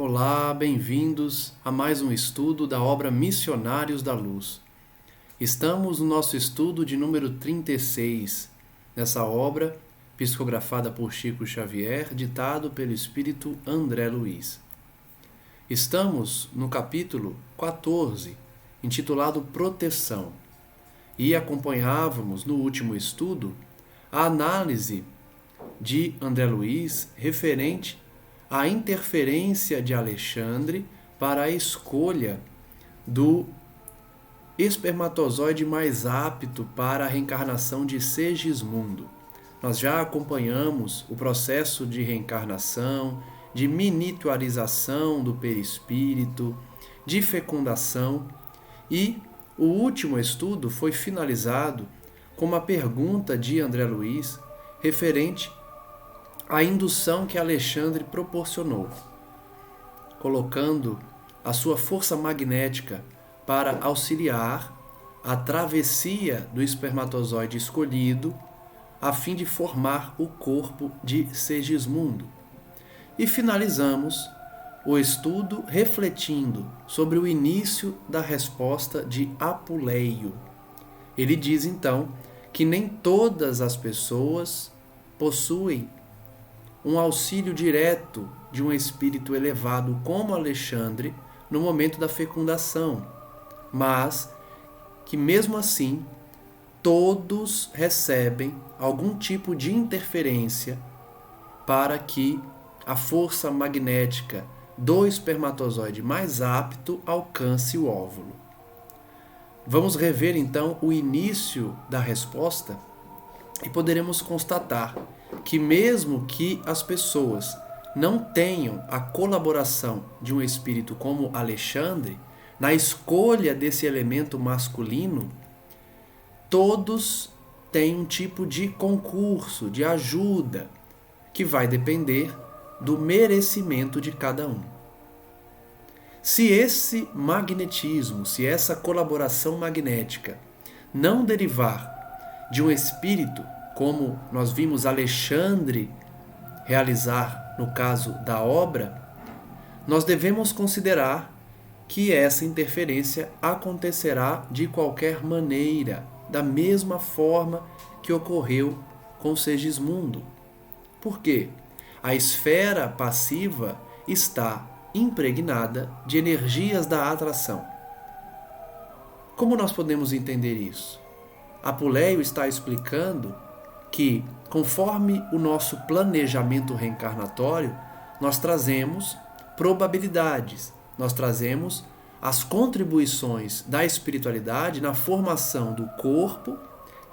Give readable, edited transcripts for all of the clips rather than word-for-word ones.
Olá, bem-vindos a mais um estudo da obra Missionários da Luz. Estamos no nosso estudo de número 36, nessa obra psicografada por Chico Xavier, ditado pelo espírito André Luiz. Estamos no capítulo 14, intitulado Proteção, e acompanhávamos no último estudo a análise de André Luiz referente à interferência de Alexandre para a escolha do espermatozoide mais apto para a reencarnação de Segismundo. Nós já acompanhamos o processo de reencarnação, de miniaturização do perispírito, de fecundação, e o último estudo foi finalizado com uma pergunta de André Luiz referente à indução que Alexandre proporcionou, colocando a sua força magnética para auxiliar a travessia do espermatozoide escolhido a fim de formar o corpo de Segismundo. E finalizamos o estudo refletindo sobre o início da resposta de Apuleio. Ele diz então que nem todas as pessoas possuem um auxílio direto de um espírito elevado como Alexandre no momento da fecundação, mas que mesmo assim todos recebem algum tipo de interferência para que a força magnética do espermatozoide mais apto alcance o óvulo. Vamos rever então o início da resposta e poderemos constatar que mesmo que as pessoas não tenham a colaboração de um espírito como Alexandre, na escolha desse elemento masculino, todos têm um tipo de concurso, de ajuda, que vai depender do merecimento de cada um. Se esse magnetismo, se essa colaboração magnética não derivar de um espírito, como nós vimos Alexandre realizar no caso da obra, nós devemos considerar que essa interferência acontecerá de qualquer maneira, da mesma forma que ocorreu com Segismundo. Por quê? A esfera passiva está impregnada de energias da atração. Como nós podemos entender isso? Apuleio está explicando que, conforme o nosso planejamento reencarnatório, nós trazemos probabilidades, nós trazemos as contribuições da espiritualidade na formação do corpo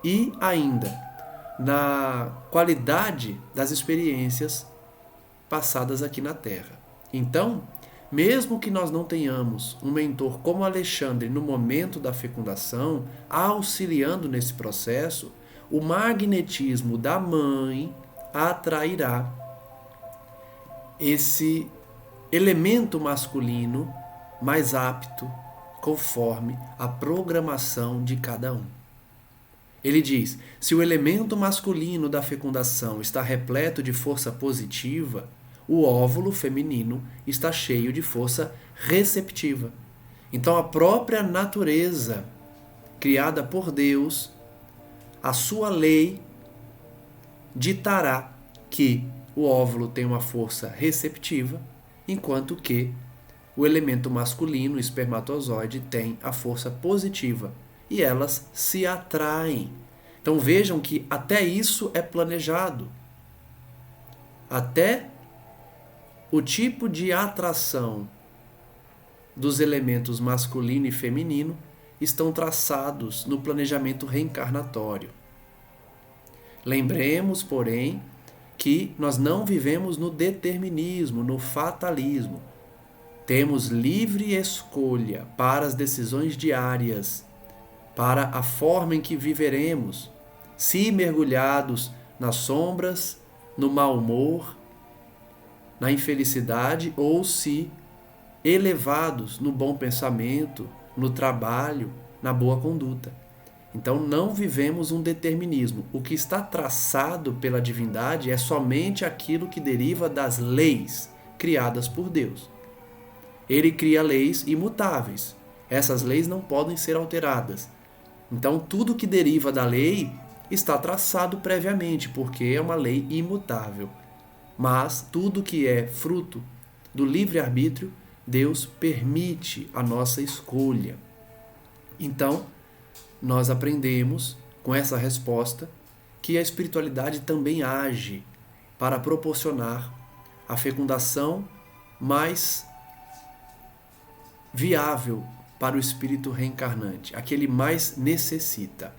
e ainda na qualidade das experiências passadas aqui na Terra. Então, mesmo que nós não tenhamos um mentor como Alexandre no momento da fecundação, auxiliando nesse processo, o magnetismo da mãe atrairá esse elemento masculino mais apto conforme a programação de cada um. Ele diz: se o elemento masculino da fecundação está repleto de força positiva, o óvulo feminino está cheio de força receptiva. Então a própria natureza criada por Deus, a sua lei, ditará que o óvulo tem uma força receptiva, enquanto que o elemento masculino, o espermatozoide, tem a força positiva, e elas se atraem. Então vejam que até isso é planejado. Até o tipo de atração dos elementos masculino e feminino estão traçados no planejamento reencarnatório. Lembremos, porém, que nós não vivemos no determinismo, no fatalismo. Temos livre escolha para as decisões diárias, para a forma em que viveremos, se mergulhados nas sombras, no mau humor, na infelicidade, ou se elevados no bom pensamento, no trabalho, na boa conduta. Então não vivemos um determinismo. O que está traçado pela divindade é somente aquilo que deriva das leis criadas por Deus. Ele cria leis imutáveis. Essas leis não podem ser alteradas. Então, tudo que deriva da lei está traçado previamente, porque é uma lei imutável. Mas tudo que é fruto do livre-arbítrio, Deus permite a nossa escolha. Então, nós aprendemos com essa resposta que a espiritualidade também age para proporcionar a fecundação mais viável para o espírito reencarnante, aquele mais necessita.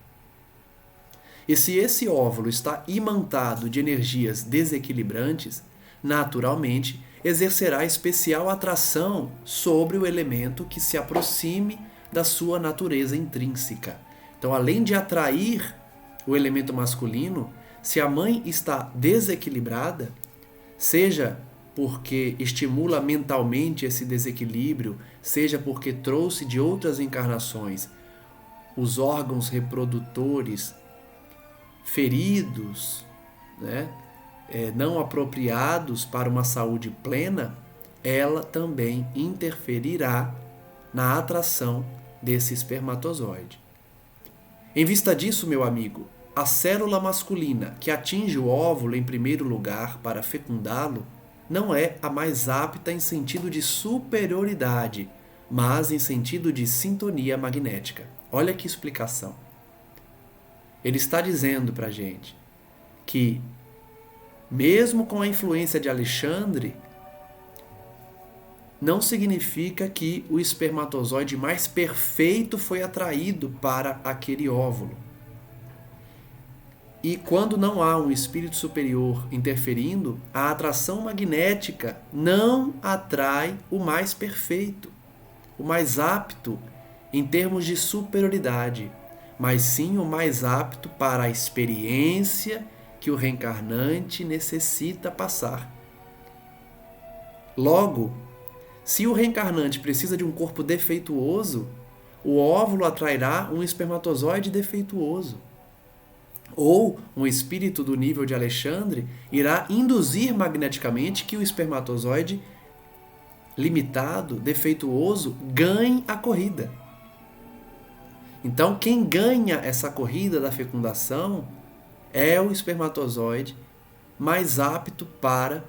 E se esse óvulo está imantado de energias desequilibrantes, naturalmente exercerá especial atração sobre o elemento que se aproxime da sua natureza intrínseca. Então, além de atrair o elemento masculino, se a mãe está desequilibrada, seja porque estimula mentalmente esse desequilíbrio, seja porque trouxe de outras encarnações os órgãos reprodutores feridos, né, não apropriados para uma saúde plena, ela também interferirá na atração desse espermatozoide. Em vista disso, meu amigo, a célula masculina que atinge o óvulo em primeiro lugar para fecundá-lo não é a mais apta em sentido de superioridade, mas em sentido de sintonia magnética. Olha que explicação. Ele está dizendo para a gente que, mesmo com a influência de Alexandre, não significa que o espermatozoide mais perfeito foi atraído para aquele óvulo. E quando não há um espírito superior interferindo, a atração magnética não atrai o mais perfeito, o mais apto em termos de superioridade, mas sim o mais apto para a experiência que o reencarnante necessita passar. Logo, se o reencarnante precisa de um corpo defeituoso, o óvulo atrairá um espermatozoide defeituoso. Ou um espírito do nível de Alexandre irá induzir magneticamente que o espermatozoide limitado, defeituoso, ganhe a corrida. Então, quem ganha essa corrida da fecundação é o espermatozoide mais apto para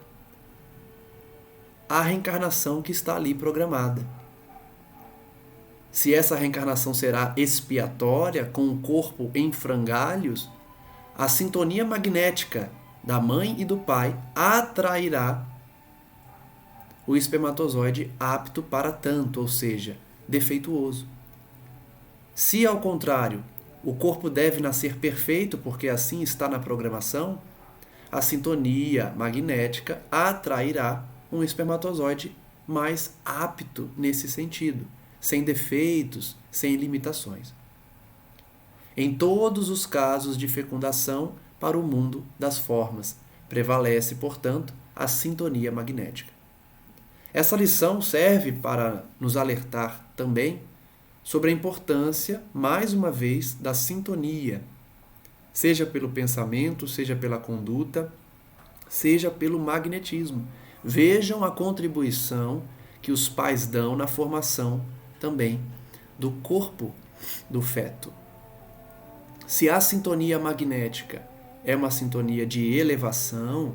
a reencarnação que está ali programada. Se essa reencarnação será expiatória, com o corpo em frangalhos, a sintonia magnética da mãe e do pai atrairá o espermatozoide apto para tanto, ou seja, defeituoso. Se, ao contrário, o corpo deve nascer perfeito, porque assim está na programação, a sintonia magnética atrairá um espermatozoide mais apto nesse sentido, sem defeitos, sem limitações. Em todos os casos de fecundação para o mundo das formas, prevalece, portanto, a sintonia magnética. Essa lição serve para nos alertar também sobre a importância, mais uma vez, da sintonia, seja pelo pensamento, seja pela conduta, seja pelo magnetismo. Vejam a contribuição que os pais dão na formação também do corpo do feto. Se a sintonia magnética é uma sintonia de elevação,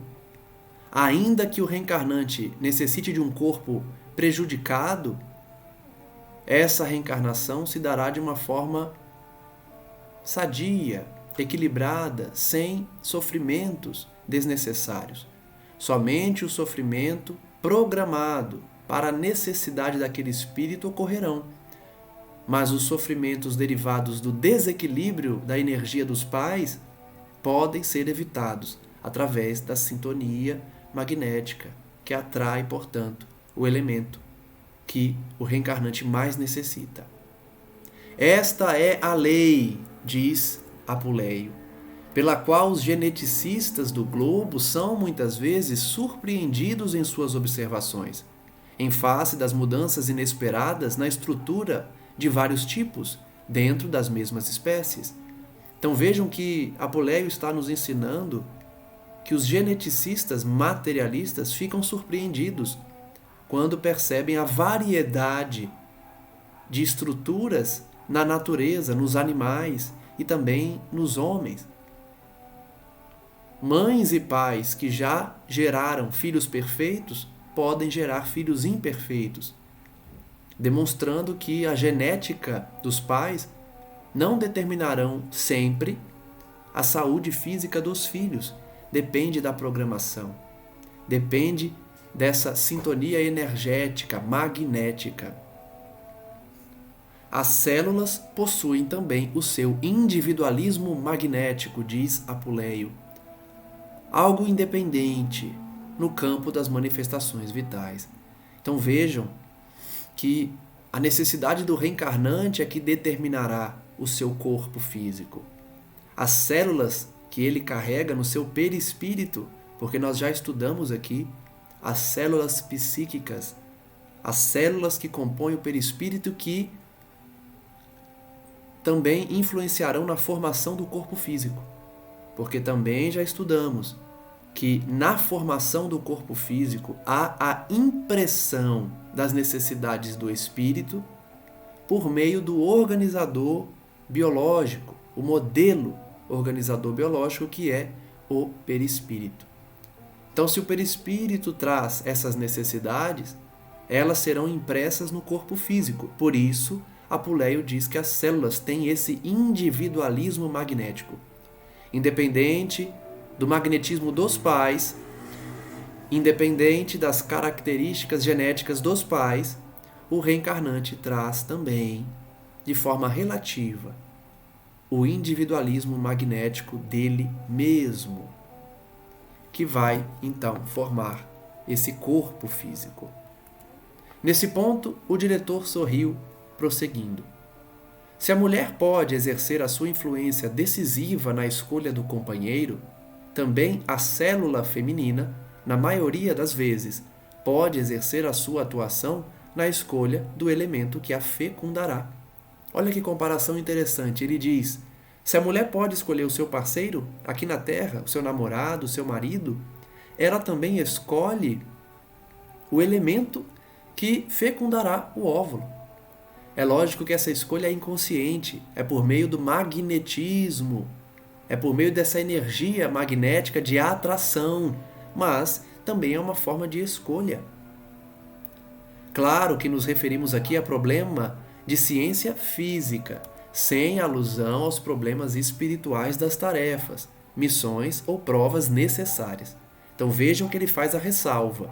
ainda que o reencarnante necessite de um corpo prejudicado, essa reencarnação se dará de uma forma sadia, equilibrada, sem sofrimentos desnecessários. Somente o sofrimento programado para a necessidade daquele espírito ocorrerão. Mas os sofrimentos derivados do desequilíbrio da energia dos pais podem ser evitados através da sintonia magnética, que atrai, portanto, o elemento que o reencarnante mais necessita. Esta é a lei, diz Apuleio, pela qual os geneticistas do globo são muitas vezes surpreendidos em suas observações, em face das mudanças inesperadas na estrutura de vários tipos dentro das mesmas espécies. Então vejam que Apuleio está nos ensinando que os geneticistas materialistas ficam surpreendidos quando percebem a variedade de estruturas na natureza, nos animais e também nos homens. Mães e pais que já geraram filhos perfeitos podem gerar filhos imperfeitos, demonstrando que a genética dos pais não determinarão sempre a saúde física dos filhos. Depende da programação, depende dessa sintonia energética, magnética. As células possuem também o seu individualismo magnético, diz Apuleio, algo independente no campo das manifestações vitais. Então vejam que a necessidade do reencarnante é que determinará o seu corpo físico. As células que ele carrega no seu perispírito, porque nós já estudamos aqui as células psíquicas, as células que compõem o perispírito que também influenciarão na formação do corpo físico. Porque também já estudamos que na formação do corpo físico há a impressão das necessidades do espírito por meio do organizador biológico, o modelo organizador biológico que é o perispírito. Então, se o perispírito traz essas necessidades, elas serão impressas no corpo físico. Por isso, Apuleio diz que as células têm esse individualismo magnético. Independente do magnetismo dos pais, independente das características genéticas dos pais, o reencarnante traz também, de forma relativa, o individualismo magnético dele mesmo, que vai, então, formar esse corpo físico. Nesse ponto, o diretor sorriu, prosseguindo. Se a mulher pode exercer a sua influência decisiva na escolha do companheiro, também a célula feminina, na maioria das vezes, pode exercer a sua atuação na escolha do elemento que a fecundará. Olha que comparação interessante. Ele diz: se a mulher pode escolher o seu parceiro aqui na Terra, o seu namorado, o seu marido, ela também escolhe o elemento que fecundará o óvulo. É lógico que essa escolha é inconsciente, é por meio do magnetismo, é por meio dessa energia magnética de atração, mas também é uma forma de escolha. Claro que nos referimos aqui a problema de ciência física, sem alusão aos problemas espirituais das tarefas, missões ou provas necessárias. Então vejam que ele faz a ressalva.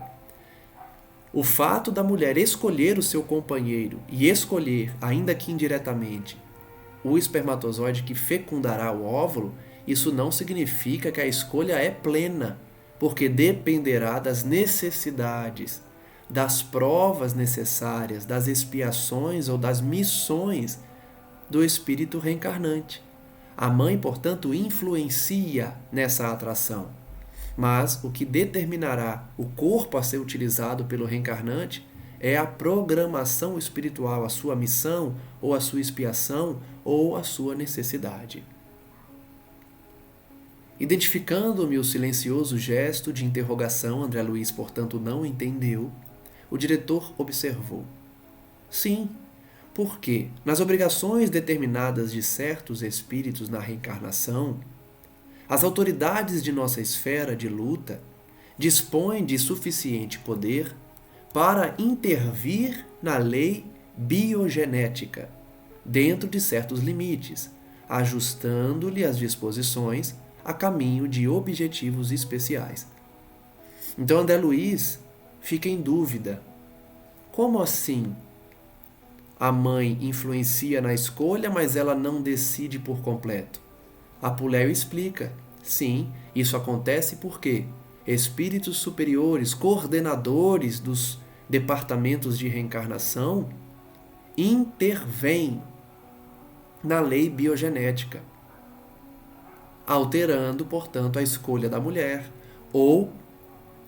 O fato da mulher escolher o seu companheiro e escolher, ainda que indiretamente, o espermatozoide que fecundará o óvulo, isso não significa que a escolha é plena, porque dependerá das necessidades, das provas necessárias, das expiações ou das missões do espírito reencarnante. A mãe, portanto, influencia nessa atração. Mas o que determinará o corpo a ser utilizado pelo reencarnante é a programação espiritual, a sua missão, ou a sua expiação, ou a sua necessidade. Identificando-me o silencioso gesto de interrogação, André Luiz, portanto, não entendeu, o diretor observou. Sim, porque nas obrigações determinadas de certos espíritos na reencarnação, as autoridades de nossa esfera de luta dispõem de suficiente poder para intervir na lei biogenética, dentro de certos limites, ajustando-lhe as disposições a caminho de objetivos especiais. Então André Luiz fica em dúvida. Como assim? A mãe influencia na escolha, mas ela não decide por completo. Apuleio explica. Sim, isso acontece porque espíritos superiores, coordenadores dos departamentos de reencarnação, intervêm na lei biogenética, alterando, portanto, a escolha da mulher ou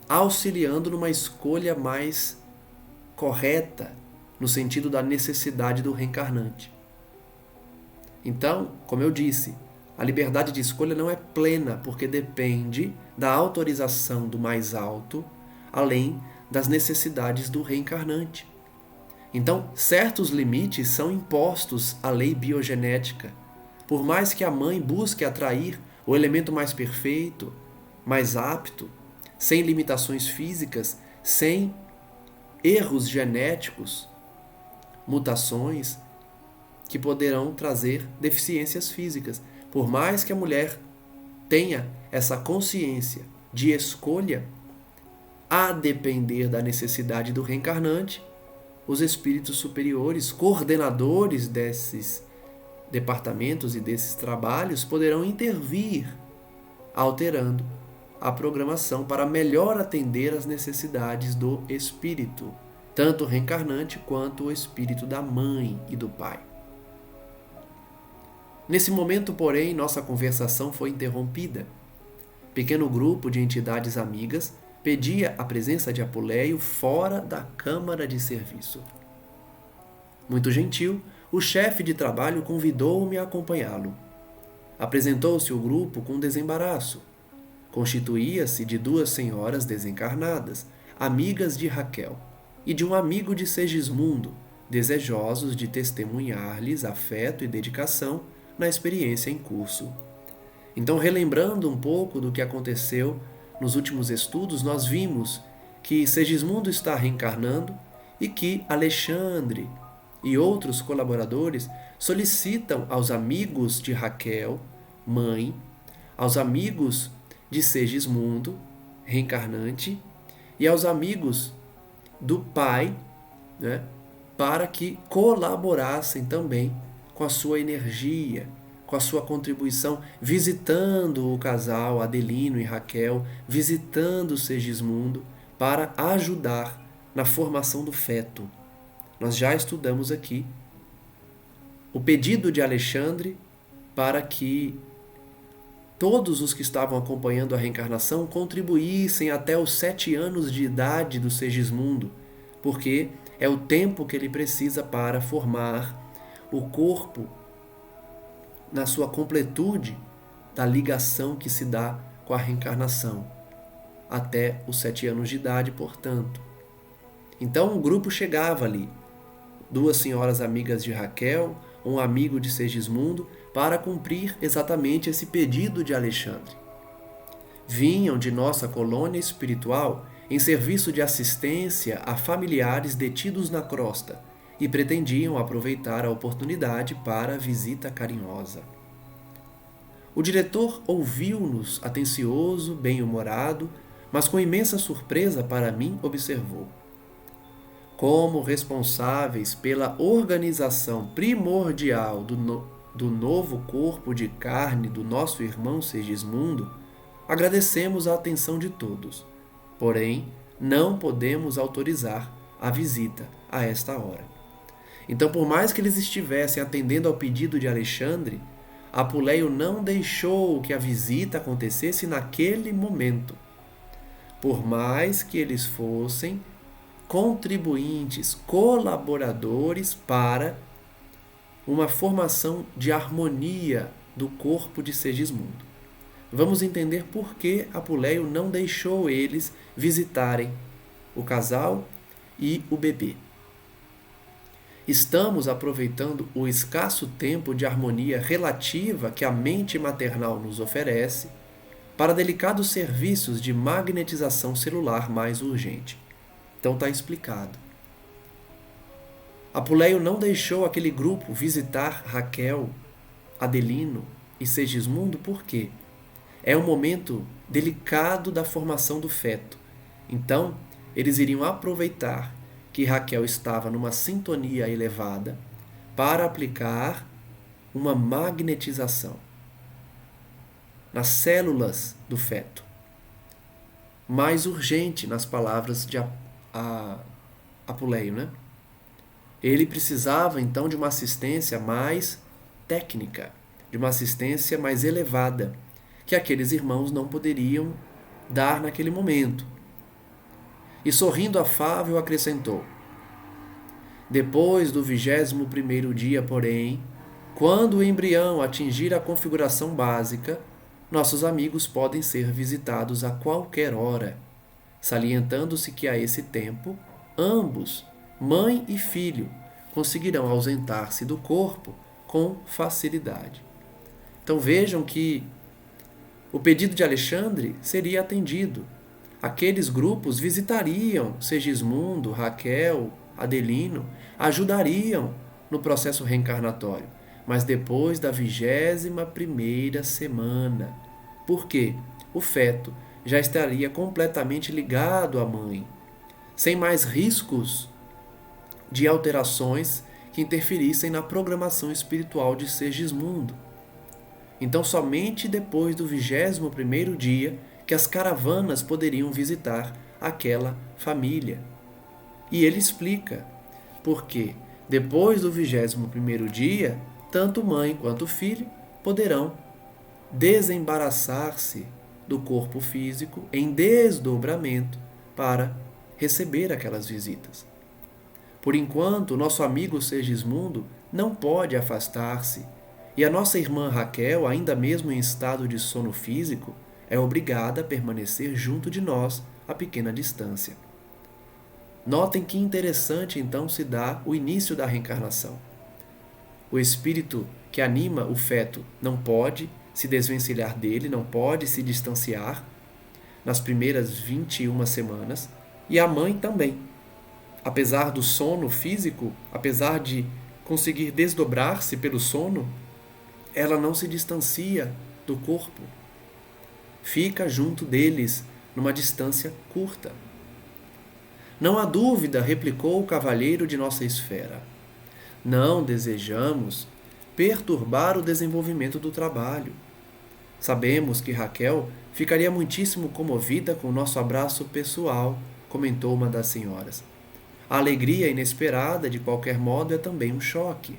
auxiliando numa escolha mais correta, no sentido da necessidade do reencarnante. Então, como eu disse, a liberdade de escolha não é plena, porque depende da autorização do mais alto, além das necessidades do reencarnante. Então, certos limites são impostos à lei biogenética. Por mais que a mãe busque atrair o elemento mais perfeito, mais apto, sem limitações físicas, sem erros genéticos, mutações que poderão trazer deficiências físicas. Por mais que a mulher tenha essa consciência de escolha, a depender da necessidade do reencarnante, os espíritos superiores, coordenadores desses departamentos e desses trabalhos, poderão intervir, alterando a programação para melhor atender às necessidades do espírito, tanto o reencarnante quanto o espírito da mãe e do pai. Nesse momento, porém, nossa conversação foi interrompida. Pequeno grupo de entidades amigas pedia a presença de Apuleio fora da câmara de serviço. Muito gentil, o chefe de trabalho convidou-me a acompanhá-lo. Apresentou-se o grupo com desembaraço. Constituía-se de 2 senhoras desencarnadas, amigas de Raquel, e de um amigo de Segismundo, desejosos de testemunhar-lhes afeto e dedicação na experiência em curso. Então, relembrando um pouco do que aconteceu nos últimos estudos, nós vimos que Segismundo está reencarnando e que Alexandre e outros colaboradores solicitam aos amigos de Raquel, mãe, aos amigos de Segismundo, reencarnante, e aos amigos do pai, né, para que colaborassem também com a sua energia, com a sua contribuição, visitando o casal Adelino e Raquel, visitando Segismundo, para ajudar na formação do feto. Nós já estudamos aqui o pedido de Alexandre para que todos os que estavam acompanhando a reencarnação contribuíssem até os 7 anos de idade do Segismundo, porque é o tempo que ele precisa para formar o corpo na sua completude da ligação que se dá com a reencarnação, até os 7 anos de idade, portanto. Então o grupo chegava ali, 2 senhoras amigas de Raquel, um amigo de Segismundo, para cumprir exatamente esse pedido de Alexandre. Vinham de nossa colônia espiritual em serviço de assistência a familiares detidos na crosta e pretendiam aproveitar a oportunidade para a visita carinhosa. O diretor ouviu-nos atencioso, bem-humorado, mas com imensa surpresa para mim observou: como responsáveis pela organização primordial do novo corpo de carne do nosso irmão Segismundo, agradecemos a atenção de todos, porém não podemos autorizar a visita a esta hora. Então, por mais que eles estivessem atendendo ao pedido de Alexandre, Apuleio não deixou que a visita acontecesse naquele momento. Por mais que eles fossem contribuintes, colaboradores para uma formação de harmonia do corpo de Segismundo. Vamos entender por que Apuleio não deixou eles visitarem o casal e o bebê. Estamos aproveitando o escasso tempo de harmonia relativa que a mente maternal nos oferece para delicados serviços de magnetização celular mais urgente. Então está explicado. Apuleio não deixou aquele grupo visitar Raquel, Adelino e Segismundo porque é um momento delicado da formação do feto. Então, eles iriam aproveitar que Raquel estava numa sintonia elevada para aplicar uma magnetização nas células do feto. Mais urgente, nas palavras de Apuleio, né? Ele precisava, então, de uma assistência mais técnica, de uma assistência mais elevada, que aqueles irmãos não poderiam dar naquele momento. E sorrindo afável acrescentou: depois do 21º dia, porém, quando o embrião atingir a configuração básica, nossos amigos podem ser visitados a qualquer hora, salientando-se que a esse tempo, ambos, mãe e filho, conseguirão ausentar-se do corpo com facilidade. Então vejam que o pedido de Alexandre seria atendido. Aqueles grupos visitariam Segismundo, Raquel, Adelino, ajudariam no processo reencarnatório, mas depois da 21ª semana. Por quê? O feto já estaria completamente ligado à mãe, sem mais riscos de alterações que interferissem na programação espiritual de Segismundo. Então, somente depois do 21º dia que as caravanas poderiam visitar aquela família. E ele explica porque, depois do 21º dia, tanto mãe quanto filho poderão desembaraçar-se do corpo físico em desdobramento para receber aquelas visitas. Por enquanto, o nosso amigo Segismundo não pode afastar-se, e a nossa irmã Raquel, ainda mesmo em estado de sono físico, é obrigada a permanecer junto de nós a pequena distância. Notem que interessante então se dá o início da reencarnação. O espírito que anima o feto não pode se desvencilhar dele, não pode se distanciar nas primeiras 21 semanas, e a mãe também. Apesar do sono físico, apesar de conseguir desdobrar-se pelo sono, ela não se distancia do corpo. Fica junto deles numa distância curta. Não há dúvida, replicou o cavalheiro de nossa esfera. Não desejamos perturbar o desenvolvimento do trabalho. Sabemos que Raquel ficaria muitíssimo comovida com o nosso abraço pessoal, comentou uma das senhoras. A alegria inesperada, de qualquer modo, é também um choque.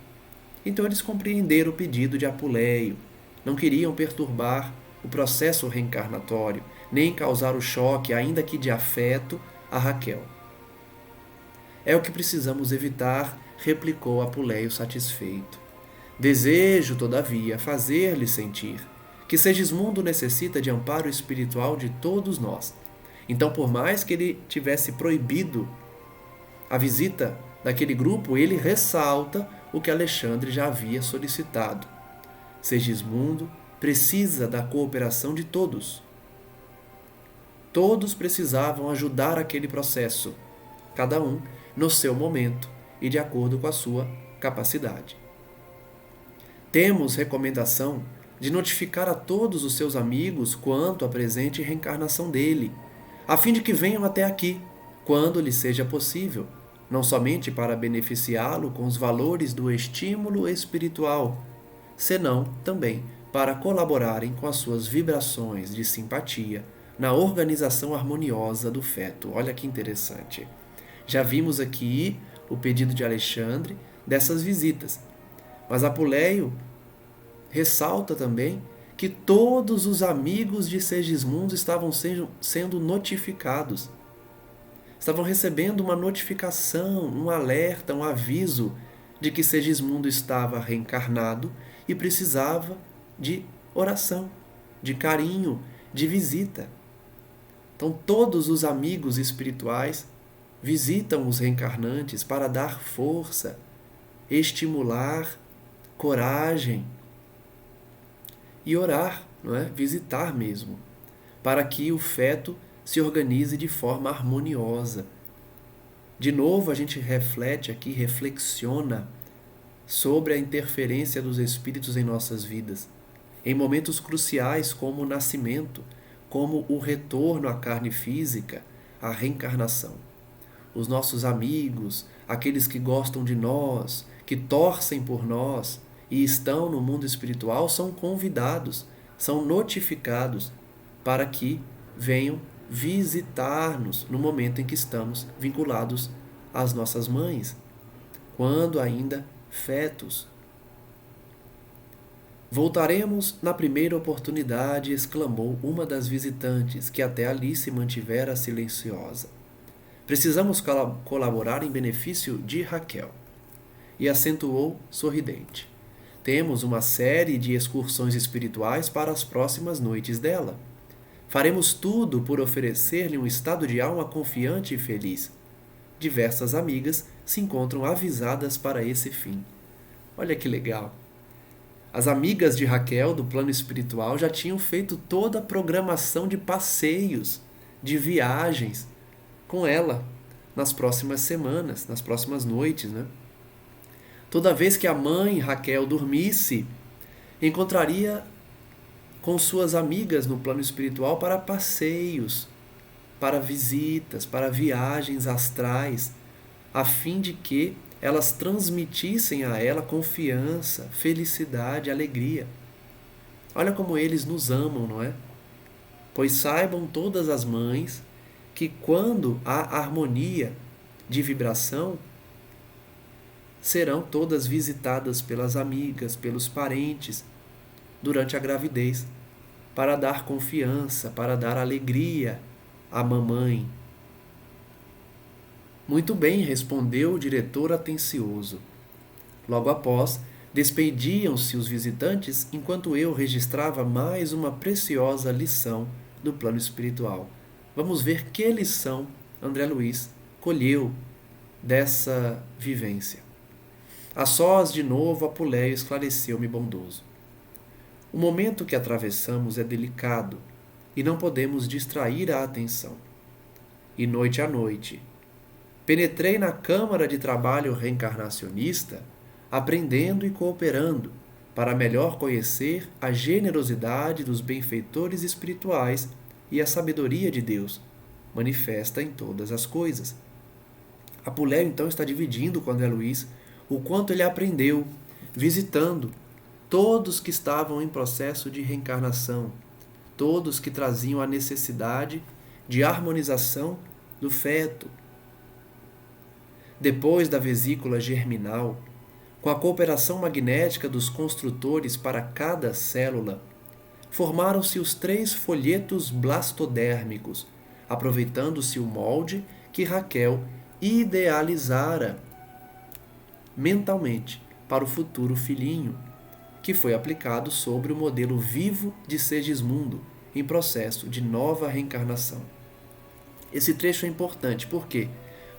Então eles compreenderam o pedido de Apuleio. Não queriam perturbar o processo reencarnatório, nem causar o choque, ainda que de afeto, a Raquel. É o que precisamos evitar, replicou Apuleio satisfeito. Desejo, todavia, fazer-lhe sentir que Segismundo necessita de amparo espiritual de todos nós. Então, por mais que ele tivesse proibido a visita daquele grupo, ele ressalta o que Alexandre já havia solicitado. Segismundo precisa da cooperação de todos. Todos precisavam ajudar aquele processo, cada um no seu momento e de acordo com a sua capacidade. Temos recomendação de notificar a todos os seus amigos quanto à presente reencarnação dele, a fim de que venham até aqui, quando lhe seja possível, não somente para beneficiá-lo com os valores do estímulo espiritual, senão também para colaborarem com as suas vibrações de simpatia na organização harmoniosa do feto. Olha que interessante. Já vimos aqui o pedido de Alexandre dessas visitas, mas Apuleio ressalta também que todos os amigos de Segismundo estavam sendo notificados. Estavam recebendo uma notificação, um alerta, um aviso de que Segismundo estava reencarnado e precisava de oração, de carinho, de visita. Então todos os amigos espirituais visitam os reencarnantes para dar força, estimular, coragem e orar, não é? Visitar mesmo, para que o feto se organize de forma harmoniosa. De novo, a gente reflete aqui, reflexiona sobre a interferência dos espíritos em nossas vidas, em momentos cruciais como o nascimento, como o retorno à carne física, a reencarnação. Os nossos amigos, aqueles que gostam de nós, que torcem por nós e estão no mundo espiritual, são convidados, são notificados para que venham visitar-nos no momento em que estamos vinculados às nossas mães, quando ainda fetos. Voltaremos na primeira oportunidade, exclamou uma das visitantes, que até ali se mantivera silenciosa. Precisamos colaborar em benefício de Raquel. E acentuou sorridente. Temos uma série de excursões espirituais para as próximas noites dela. Faremos tudo por oferecer-lhe um estado de alma confiante e feliz. Diversas amigas se encontram avisadas para esse fim. Olha que legal! As amigas de Raquel, do plano espiritual, já tinham feito toda a programação de passeios, de viagens com ela nas próximas semanas, nas próximas noites, né? Toda vez que a mãe Raquel dormisse, encontraria com suas amigas no plano espiritual para passeios, para visitas, para viagens astrais, a fim de que elas transmitissem a ela confiança, felicidade, alegria. Olha como eles nos amam, não é? Pois saibam todas as mães que quando há harmonia de vibração, serão todas visitadas pelas amigas, pelos parentes, durante a gravidez, para dar confiança, para dar alegria à mamãe. Muito bem, respondeu o diretor atencioso. Logo após, despediam-se os visitantes enquanto eu registrava mais uma preciosa lição do plano espiritual. Vamos ver que lição André Luiz colheu dessa vivência. A sós, de novo, Apuleio esclareceu-me bondoso. O momento que atravessamos é delicado e não podemos distrair a atenção. E noite a noite, penetrei na câmara de trabalho reencarnacionista, aprendendo e cooperando para melhor conhecer a generosidade dos benfeitores espirituais e a sabedoria de Deus, manifesta em todas as coisas. Apuleio então está dividindo com André Luiz o quanto ele aprendeu, visitando todos que estavam em processo de reencarnação, todos que traziam a necessidade de harmonização do feto. Depois da vesícula germinal, com a cooperação magnética dos construtores para cada célula, formaram-se os 3 folhetos blastodérmicos, aproveitando-se o molde que Raquel idealizara mentalmente para o futuro filhinho, que foi aplicado sobre o modelo vivo de Segismundo, em processo de nova reencarnação. Esse trecho é importante porque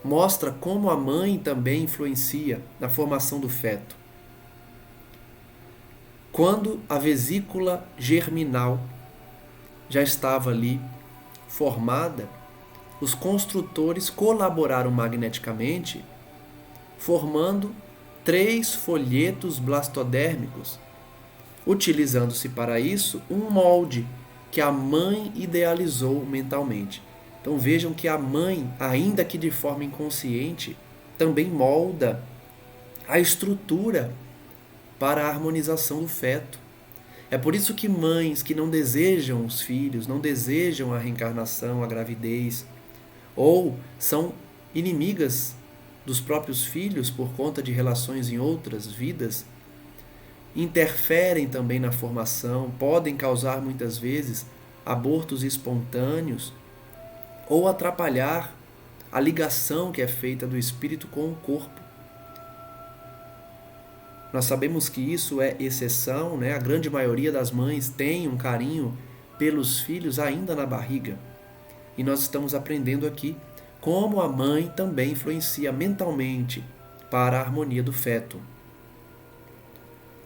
mostra como a mãe também influencia na formação do feto. Quando a vesícula germinal já estava ali formada, os construtores colaboraram magneticamente, formando 3 folhetos blastodérmicos, utilizando-se para isso um molde que a mãe idealizou mentalmente. Então vejam que a mãe, ainda que de forma inconsciente, também molda a estrutura para a harmonização do feto. É por isso que mães que não desejam os filhos, não desejam a reencarnação, a gravidez, ou são inimigas dos próprios filhos por conta de relações em outras vidas, interferem também na formação, podem causar muitas vezes abortos espontâneos ou atrapalhar a ligação que é feita do espírito com o corpo. Nós sabemos que isso é exceção, né? A grande maioria das mães tem um carinho pelos filhos ainda na barriga. E nós estamos aprendendo aqui como a mãe também influencia mentalmente para a harmonia do feto.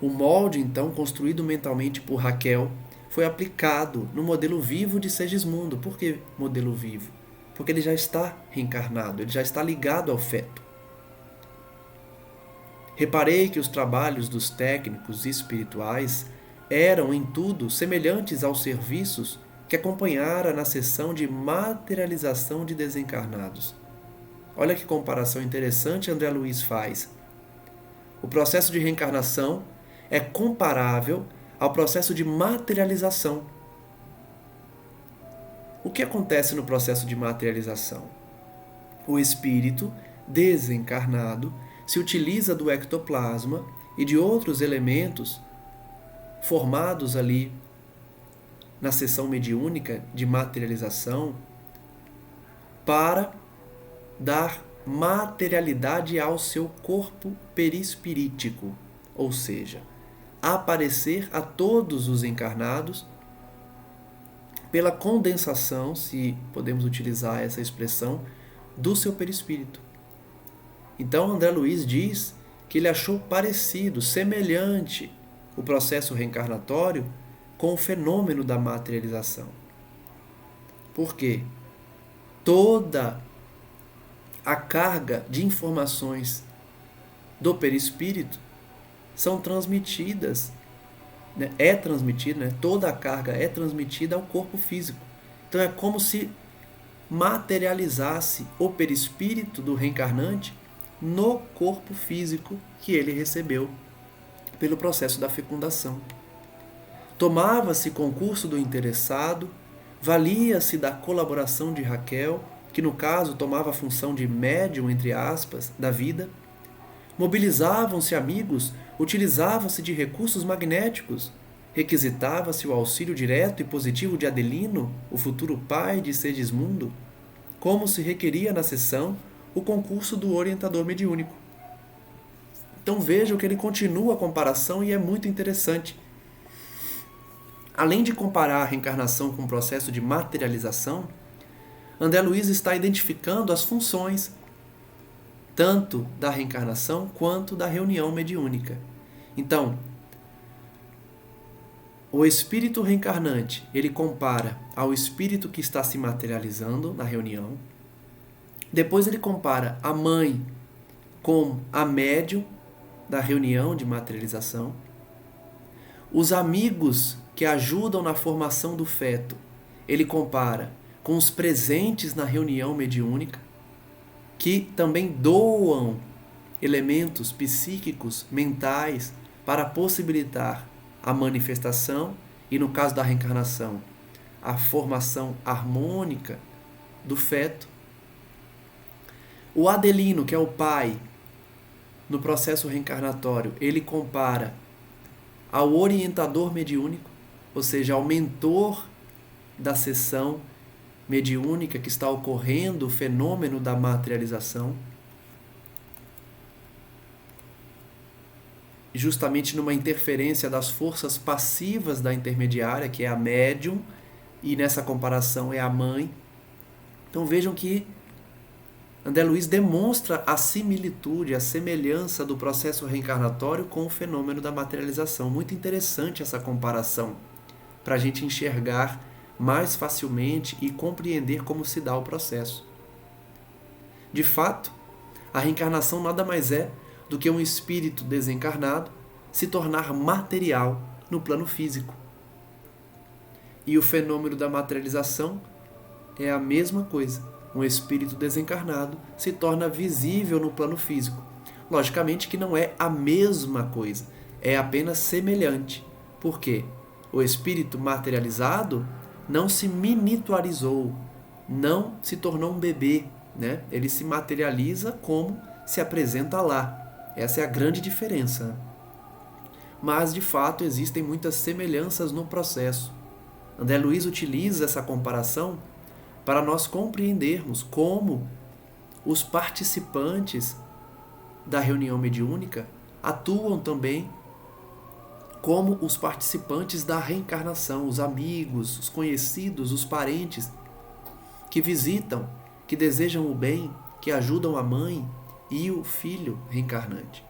O molde, então, construído mentalmente por Raquel, foi aplicado no modelo vivo de Segismundo. Por que modelo vivo? Porque ele já está reencarnado, ele já está ligado ao feto. Reparei que os trabalhos dos técnicos espirituais eram, em tudo, semelhantes aos serviços que acompanhara na sessão de materialização de desencarnados. Olha que comparação interessante André Luiz faz. O processo de reencarnação é comparável ao processo de materialização. O que acontece no processo de materialização? O espírito desencarnado se utiliza do ectoplasma e de outros elementos formados ali na sessão mediúnica de materialização para dar materialidade ao seu corpo perispirítico, ou seja, aparecer a todos os encarnados pela condensação, se podemos utilizar essa expressão, do seu perispírito. Então André Luiz diz que ele achou parecido, semelhante o processo reencarnatório com o fenômeno da materialização. Por quê? Toda a carga de informações do perispírito são transmitidas, né? Toda a carga é transmitida ao corpo físico. Então é como se materializasse o perispírito do reencarnante no corpo físico que ele recebeu pelo processo da fecundação. Tomava-se concurso do interessado, valia-se da colaboração de Raquel, que no caso tomava a função de médium, entre aspas, da vida. Mobilizavam-se amigos, utilizava-se de recursos magnéticos, requisitava-se o auxílio direto e positivo de Adelino, o futuro pai de Segismundo, como se requeria na sessão o concurso do orientador mediúnico. Então vejam que ele continua a comparação e é muito interessante. Além de comparar a reencarnação com o processo de materialização, André Luiz está identificando as funções tanto da reencarnação quanto da reunião mediúnica. Então, o espírito reencarnante, ele compara ao espírito que está se materializando na reunião. Depois ele compara a mãe com a médium da reunião de materialização. Os amigos que ajudam na formação do feto, ele compara com os presentes na reunião mediúnica, que também doam elementos psíquicos, mentais, para possibilitar a manifestação e, no caso da reencarnação, a formação harmônica do feto. O Adelino, que é o pai, no processo reencarnatório, ele compara ao orientador mediúnico, ou seja, ao mentor da sessão mediúnica que está ocorrendo o fenômeno da materialização, justamente numa interferência das forças passivas da intermediária, que é a médium, e nessa comparação é a mãe. Então vejam que André Luiz demonstra a similitude, a semelhança do processo reencarnatório com o fenômeno da materialização. Muito interessante essa comparação, para a gente enxergar mais facilmente e compreender como se dá o processo. De fato, a reencarnação nada mais é do que um espírito desencarnado se tornar material no plano físico. E o fenômeno da materialização é a mesma coisa. Um espírito desencarnado se torna visível no plano físico. Logicamente que não é a mesma coisa, é apenas semelhante. Por quê? O espírito materializado não se miniaturizou, não se tornou um bebê, né? Ele se materializa como se apresenta lá. Essa é a grande diferença. Mas, de fato, existem muitas semelhanças no processo. André Luiz utiliza essa comparação para nós compreendermos como os participantes da reunião mediúnica atuam também como os participantes da reencarnação, os amigos, os conhecidos, os parentes que visitam, que desejam o bem, que ajudam a mãe e o filho reencarnante.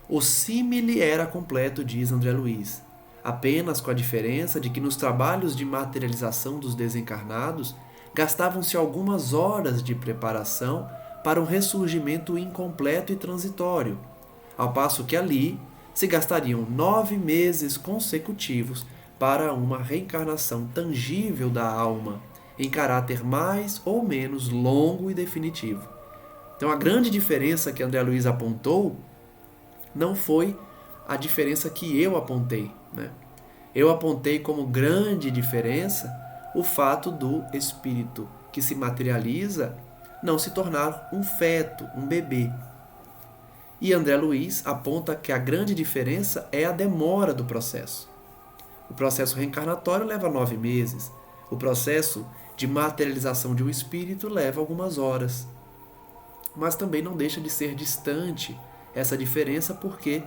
O símile era completo, diz André Luiz, apenas com a diferença de que nos trabalhos de materialização dos desencarnados gastavam-se algumas horas de preparação para um ressurgimento incompleto e transitório, ao passo que ali se gastariam 9 meses consecutivos para uma reencarnação tangível da alma, em caráter mais ou menos longo e definitivo. Então a grande diferença que André Luiz apontou não foi a diferença que eu apontei, né? Eu apontei como grande diferença o fato do espírito que se materializa não se tornar um feto, um bebê. E André Luiz aponta que a grande diferença é a demora do processo. O processo reencarnatório leva 9 meses. O processo de materialização de um espírito leva algumas horas. Mas também não deixa de ser distante essa diferença porque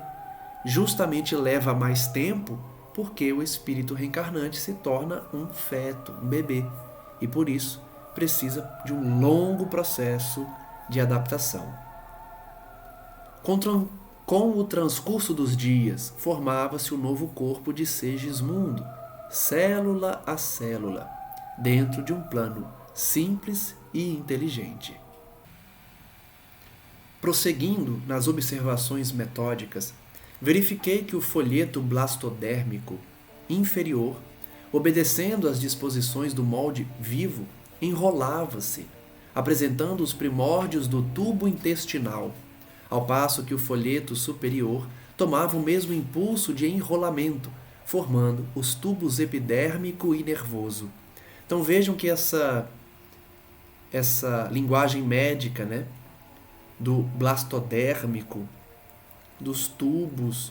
justamente leva mais tempo porque o espírito reencarnante se torna um feto, um bebê, e por isso precisa de um longo processo de adaptação. Com o transcurso dos dias, formava-se o novo corpo de Segismundo, célula a célula, dentro de um plano simples e inteligente. Prosseguindo nas observações metódicas, verifiquei que o folheto blastodérmico inferior, obedecendo às disposições do molde vivo, enrolava-se, apresentando os primórdios do tubo intestinal, ao passo que o folheto superior tomava o mesmo impulso de enrolamento, formando os tubos epidérmico e nervoso. Então vejam que essa linguagem médica, né, do blastodérmico, dos tubos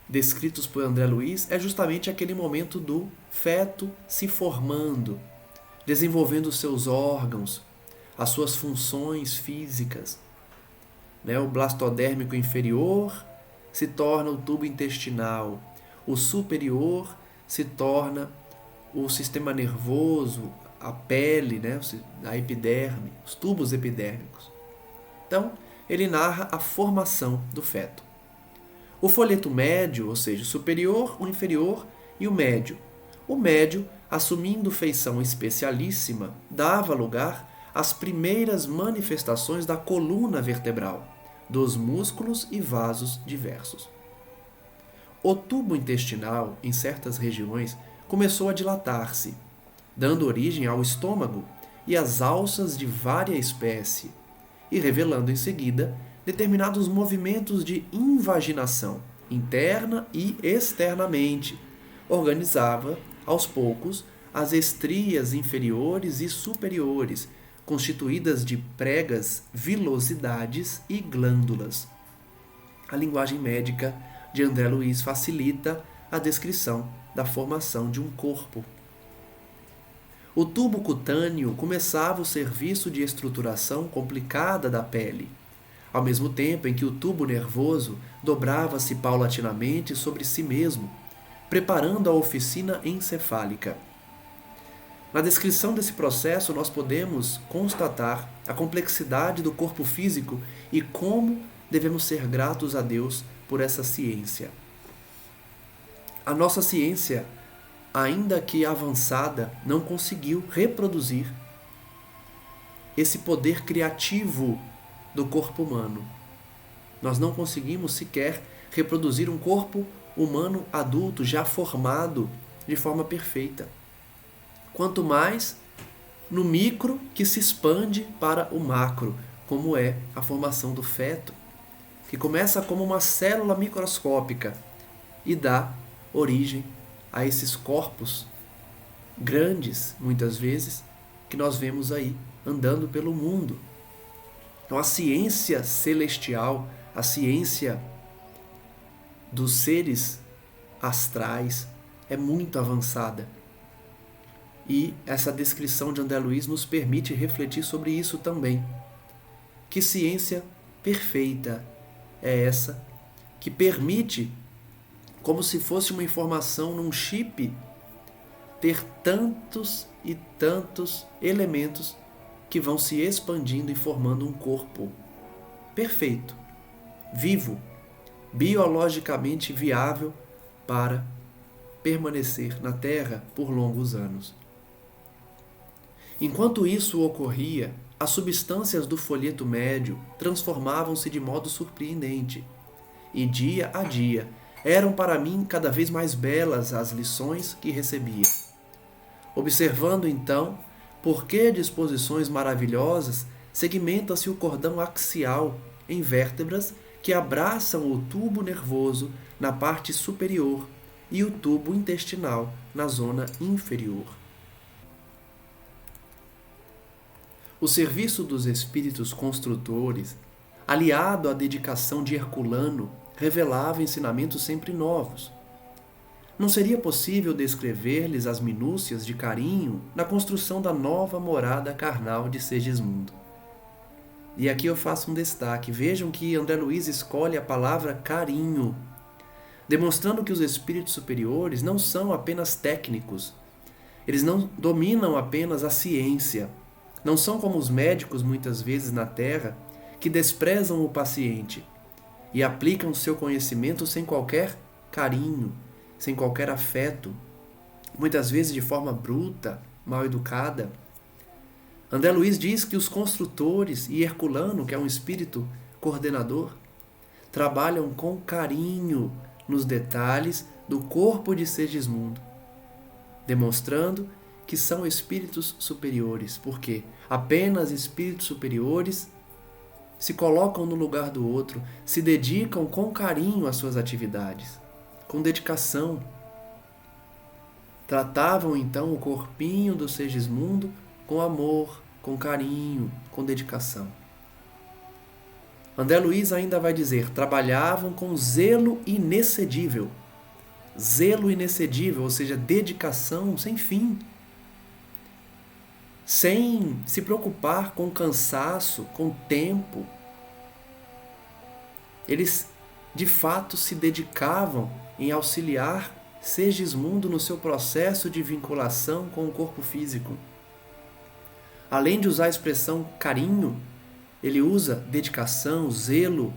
descritos por André Luiz, é justamente aquele momento do feto se formando, desenvolvendo seus órgãos, as suas funções físicas. O blastodérmico inferior se torna o tubo intestinal, o superior se torna o sistema nervoso, a pele, a epiderme, os tubos epidérmicos. Então, ele narra a formação do feto. O folheto médio, ou seja, o superior, o inferior e o médio. O médio, assumindo feição especialíssima, dava lugar às primeiras manifestações da coluna vertebral, dos músculos e vasos diversos. O tubo intestinal, em certas regiões, começou a dilatar-se, dando origem ao estômago e às alças de vária espécie, e revelando em seguida determinados movimentos de invaginação, interna e externamente. Organizava, aos poucos, as estrias inferiores e superiores, constituídas de pregas, vilosidades e glândulas. A linguagem médica de André Luiz facilita a descrição da formação de um corpo. O tubo cutâneo começava o serviço de estruturação complicada da pele, ao mesmo tempo em que o tubo nervoso dobrava-se paulatinamente sobre si mesmo, preparando a oficina encefálica. Na descrição desse processo, nós podemos constatar a complexidade do corpo físico e como devemos ser gratos a Deus por essa ciência. A nossa ciência, ainda que avançada, não conseguiu reproduzir esse poder criativo do corpo humano. Nós não conseguimos sequer reproduzir um corpo humano adulto já formado de forma perfeita. Quanto mais no micro que se expande para o macro, como é a formação do feto, que começa como uma célula microscópica e dá origem a esses corpos grandes, muitas vezes, que nós vemos aí andando pelo mundo. Então a ciência celestial, a ciência dos seres astrais é muito avançada. E essa descrição de André Luiz nos permite refletir sobre isso também. Que ciência perfeita é essa que permite, como se fosse uma informação num chip, ter tantos e tantos elementos que vão se expandindo e formando um corpo perfeito, vivo, biologicamente viável para permanecer na Terra por longos anos. Enquanto isso ocorria, as substâncias do folheto médio transformavam-se de modo surpreendente, e dia a dia eram para mim cada vez mais belas as lições que recebia. Observando então por que disposições maravilhosas segmenta-se o cordão axial em vértebras que abraçam o tubo nervoso na parte superior e o tubo intestinal na zona inferior. O serviço dos espíritos construtores, aliado à dedicação de Herculano, revelava ensinamentos sempre novos. Não seria possível descrever-lhes as minúcias de carinho na construção da nova morada carnal de Segismundo. E aqui eu faço um destaque. Vejam que André Luiz escolhe a palavra carinho. demonstrando que os espíritos superiores não são apenas técnicos. Eles não dominam apenas a ciência. Não são como os médicos muitas vezes na Terra, que desprezam o paciente e aplicam seu conhecimento sem qualquer carinho, sem qualquer afeto, muitas vezes de forma bruta, mal educada. André Luiz diz que os construtores e Herculano, que é um espírito coordenador, trabalham com carinho nos detalhes do corpo de Segismundo, demonstrando que são espíritos superiores, porque apenas espíritos superiores se colocam no lugar do outro, se dedicam com carinho às suas atividades, com dedicação. Tratavam então o corpinho do Segismundo com amor, com carinho, com dedicação. André Luiz ainda vai dizer, trabalhavam com zelo inexcedível. Zelo inexcedível, ou seja, dedicação sem fim. Sem se preocupar com cansaço, com tempo. Eles, de fato, se dedicavam em auxiliar Segismundo no seu processo de vinculação com o corpo físico. Além de usar a expressão carinho, ele usa dedicação, zelo,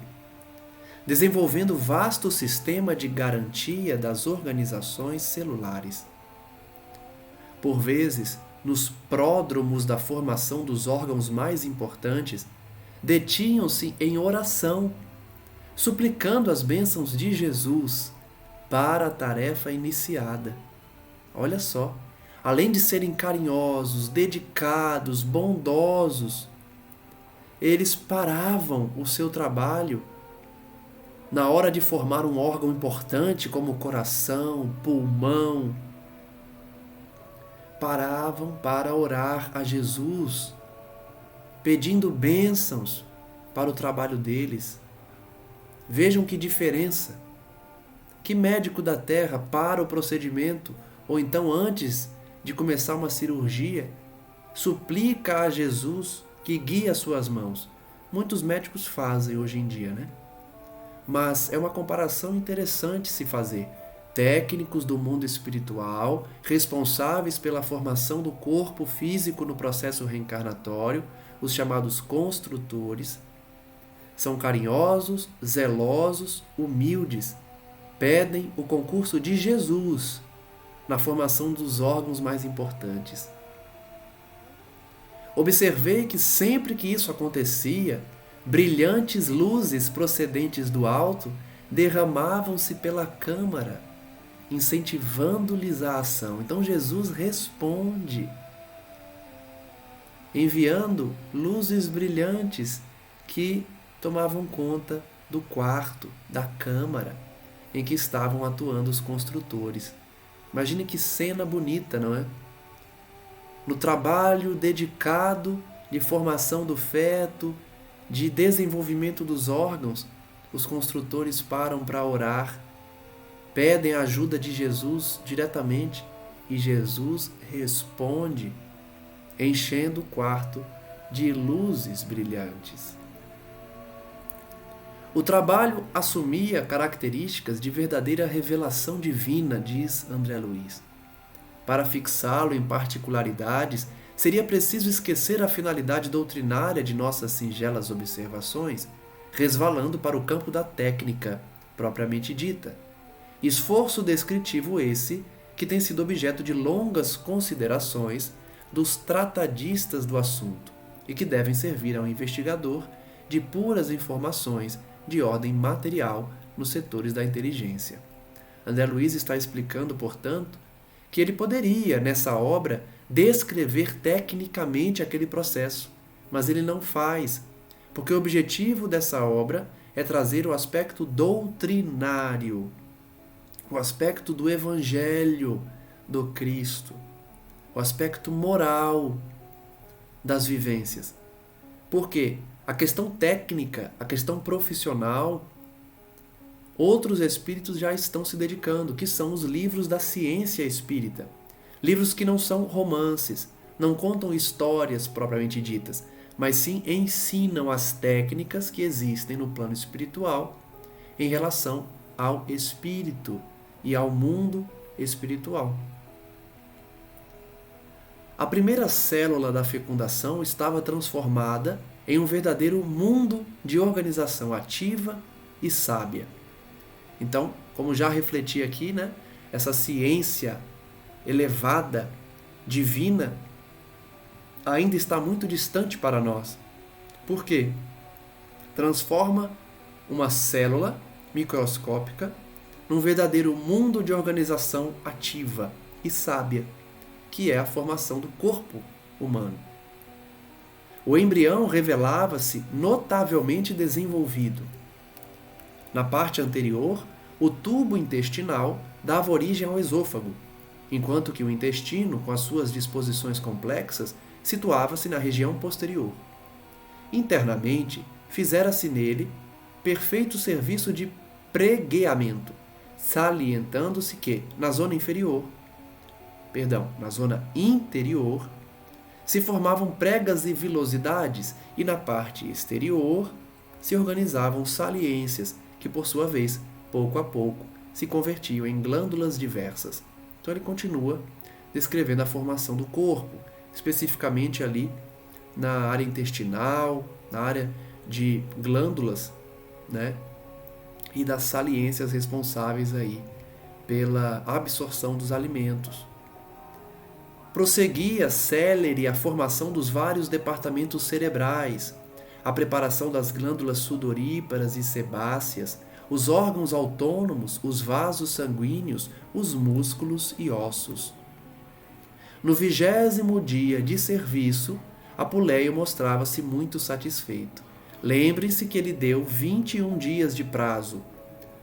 desenvolvendo vasto sistema de garantia das organizações celulares. Por vezes, nos pródromos da formação dos órgãos mais importantes, detinham-se em oração, suplicando as bênçãos de Jesus para a tarefa iniciada. Olha só, além de serem carinhosos, dedicados, bondosos, eles paravam o seu trabalho na hora de formar um órgão importante como o coração, pulmão. Paravam para orar a Jesus, pedindo bênçãos para o trabalho deles. Vejam que diferença. Que médico da Terra para o procedimento, ou então antes de começar uma cirurgia, suplica a Jesus que guie as suas mãos? Muitos médicos fazem hoje em dia, né? Mas é uma comparação interessante se fazer. Técnicos do mundo espiritual, responsáveis pela formação do corpo físico no processo reencarnatório, os chamados construtores, são carinhosos, zelosos, humildes, pedem o concurso de Jesus na formação dos órgãos mais importantes. Observei que sempre que isso acontecia, brilhantes luzes procedentes do alto derramavam-se pela câmara, incentivando-lhes a ação. Então Jesus responde, enviando luzes brilhantes que tomavam conta do quarto, da câmara em que estavam atuando os construtores. Imagine que cena bonita, não é? No trabalho dedicado de formação do feto, de desenvolvimento dos órgãos, os construtores param para orar, pedem a ajuda de Jesus diretamente e Jesus responde, enchendo o quarto de luzes brilhantes. O trabalho assumia características de verdadeira revelação divina, diz André Luiz. Para fixá-lo em particularidades, seria preciso esquecer a finalidade doutrinária de nossas singelas observações, resvalando para o campo da técnica, propriamente dita. Esforço descritivo esse que tem sido objeto de longas considerações dos tratadistas do assunto e que devem servir ao investigador de puras informações de ordem material nos setores da inteligência. André Luiz está explicando, portanto, que ele poderia, nessa obra, descrever tecnicamente aquele processo, mas ele não faz, porque o objetivo dessa obra é trazer o aspecto doutrinário, o aspecto do Evangelho do Cristo, o aspecto moral das vivências. Por quê? A questão técnica, a questão profissional, outros espíritos já estão se dedicando, que são os livros da ciência espírita. Livros que não são romances, não contam histórias propriamente ditas, mas sim ensinam as técnicas que existem no plano espiritual em relação ao espírito e ao mundo espiritual. A primeira célula da fecundação estava transformada em um verdadeiro mundo de organização ativa e sábia. Então, como já refleti aqui, né, essa ciência elevada, divina, ainda está muito distante para nós. Por quê? Transforma uma célula microscópica num verdadeiro mundo de organização ativa e sábia, que é a formação do corpo humano. O embrião revelava-se notavelmente desenvolvido. Na parte anterior, o tubo intestinal dava origem ao esôfago, enquanto que o intestino, com as suas disposições complexas, situava-se na região posterior. Internamente, fizera-se nele perfeito serviço de pregueamento, salientando-se que, na zona interior, se formavam pregas e vilosidades, e na parte exterior se organizavam saliências, que por sua vez, pouco a pouco, se convertiam em glândulas diversas. Então ele continua descrevendo a formação do corpo, especificamente ali na área intestinal, na área de glândulas, né? E das saliências responsáveis aí pela absorção dos alimentos. Prosseguia célere a formação dos vários departamentos cerebrais, a preparação das glândulas sudoríparas e sebáceas, os órgãos autônomos, os vasos sanguíneos, os músculos e ossos. No 20º dia de serviço, Apuleio mostrava-se muito satisfeito. Lembre-se que ele deu 21 dias de prazo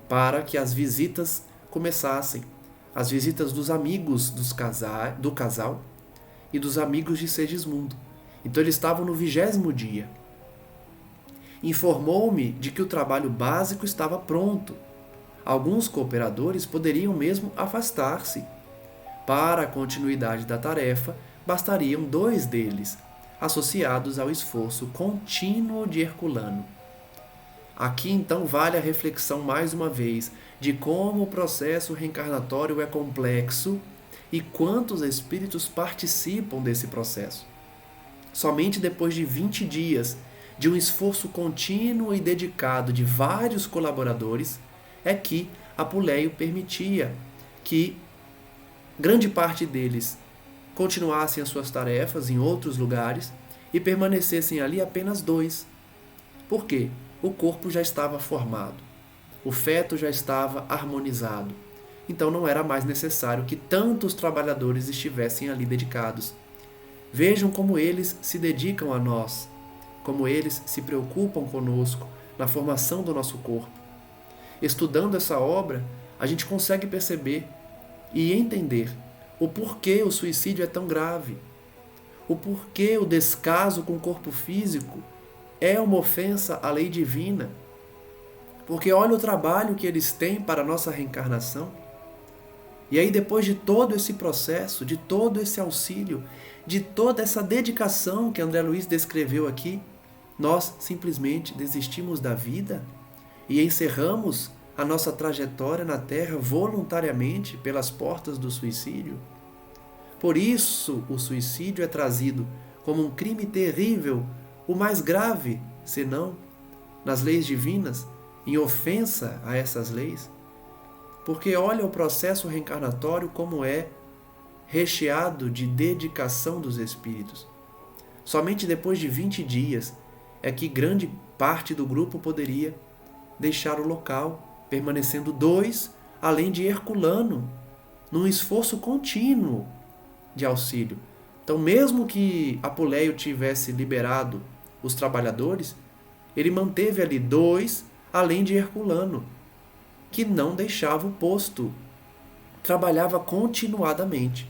para que as visitas começassem, as visitas dos amigos do casal e dos amigos de Segismundo. Então eles estavam no 20º dia. Informou-me de que o trabalho básico estava pronto. Alguns cooperadores poderiam mesmo afastar-se. Para a continuidade da tarefa, bastariam 2 deles, associados ao esforço contínuo de Herculano. Aqui então vale a reflexão mais uma vez de como o processo reencarnatório é complexo e quantos espíritos participam desse processo. Somente depois de 20 dias de um esforço contínuo e dedicado de vários colaboradores é que Apuleio permitia que grande parte deles continuassem as suas tarefas em outros lugares e permanecessem ali apenas 2. Por quê? O corpo já estava formado, o feto já estava harmonizado, então não era mais necessário que tantos trabalhadores estivessem ali dedicados. Vejam como eles se dedicam a nós, como eles se preocupam conosco na formação do nosso corpo. Estudando essa obra, a gente consegue perceber e entender o porquê o suicídio é tão grave, o porquê o descaso com o corpo físico é uma ofensa à lei divina. Porque olha o trabalho que eles têm para a nossa reencarnação. E aí, depois de todo esse processo, de todo esse auxílio, de toda essa dedicação que André Luiz descreveu aqui, nós simplesmente desistimos da vida e encerramos a nossa trajetória na Terra voluntariamente pelas portas do suicídio. Por isso, o suicídio é trazido como um crime terrível, o mais grave, senão, nas leis divinas, em ofensa a essas leis. Porque olha o processo reencarnatório como é recheado de dedicação dos espíritos. Somente depois de 20 dias é que grande parte do grupo poderia deixar o local, permanecendo 2, além de Herculano, num esforço contínuo de auxílio. Então, mesmo que Apuleio tivesse liberado os trabalhadores, ele manteve ali 2, além de Herculano, que não deixava o posto, trabalhava continuadamente.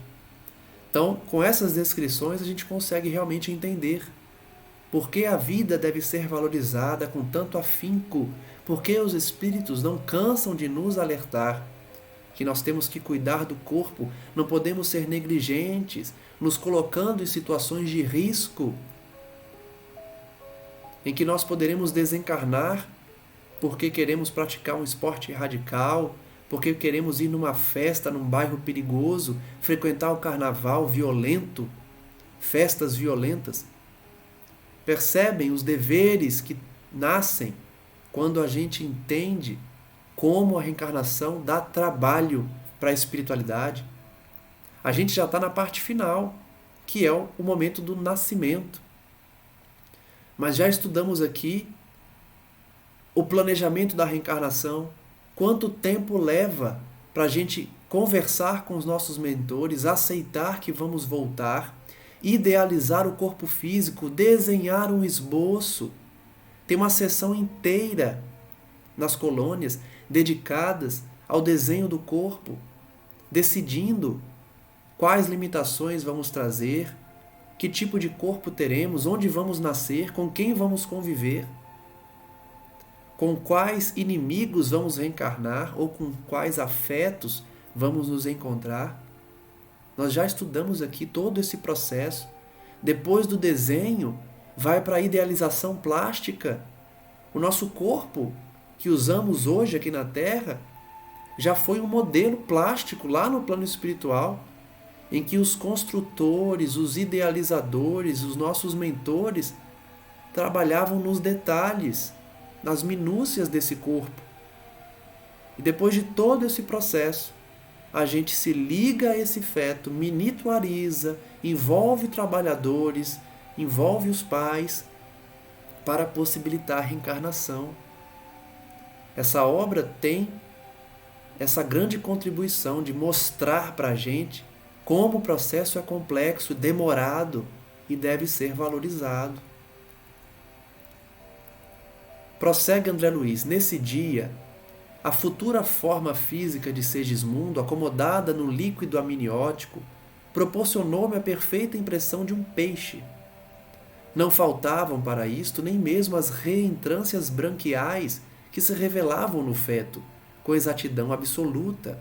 Então, com essas descrições, a gente consegue realmente entender por que a vida deve ser valorizada com tanto afinco, por que os espíritos não cansam de nos alertar que nós temos que cuidar do corpo, não podemos ser negligentes, nos colocando em situações de risco, em que nós poderemos desencarnar porque queremos praticar um esporte radical, porque queremos ir numa festa num bairro perigoso, frequentar o carnaval violento, festas violentas. Percebem os deveres que nascem quando a gente entende como a reencarnação dá trabalho para a espiritualidade. A gente já está na parte final, que é o momento do nascimento. Mas já estudamos aqui o planejamento da reencarnação, quanto tempo leva para a gente conversar com os nossos mentores, aceitar que vamos voltar, idealizar o corpo físico, desenhar um esboço. Tem uma sessão inteira nas colônias dedicadas ao desenho do corpo, decidindo quais limitações vamos trazer, que tipo de corpo teremos, onde vamos nascer, com quem vamos conviver, com quais inimigos vamos reencarnar ou com quais afetos vamos nos encontrar. Nós já estudamos aqui todo esse processo. Depois do desenho, vai para a idealização plástica. O nosso corpo que usamos hoje aqui na Terra já foi um modelo plástico lá no plano espiritual, em que os construtores, os idealizadores, os nossos mentores trabalhavam nos detalhes, nas minúcias desse corpo. E depois de todo esse processo, a gente se liga a esse feto, minituariza, envolve trabalhadores, envolve os pais, para possibilitar a reencarnação. Essa obra tem essa grande contribuição de mostrar para a gente como o processo é complexo, demorado e deve ser valorizado. Prossegue André Luiz, nesse dia, a futura forma física de Segismundo, acomodada no líquido amniótico, proporcionou-me a perfeita impressão de um peixe. Não faltavam para isto nem mesmo as reentrâncias branquiais que se revelavam no feto, com exatidão absoluta,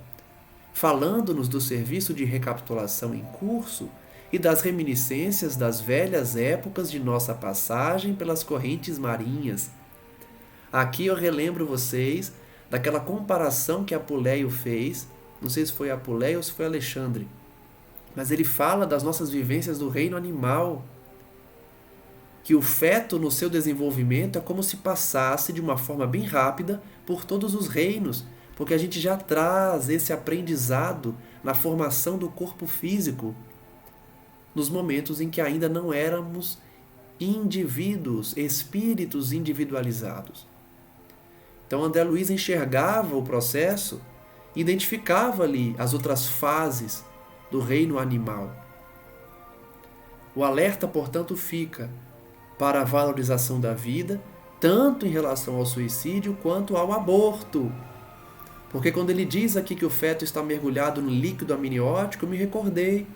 falando-nos do serviço de recapitulação em curso e das reminiscências das velhas épocas de nossa passagem pelas correntes marinhas. Aqui eu relembro vocês daquela comparação que Apuleio fez, não sei se foi Apuleio ou se foi Alexandre, mas ele fala das nossas vivências do reino animal, que o feto no seu desenvolvimento é como se passasse de uma forma bem rápida por todos os reinos, porque a gente já traz esse aprendizado na formação do corpo físico, nos momentos em que ainda não éramos indivíduos, espíritos individualizados. Então André Luiz enxergava o processo, identificava ali as outras fases do reino animal. O alerta, portanto, fica para a valorização da vida, tanto em relação ao suicídio quanto ao aborto. Porque quando ele diz aqui que o feto está mergulhado no líquido amniótico, eu me recordei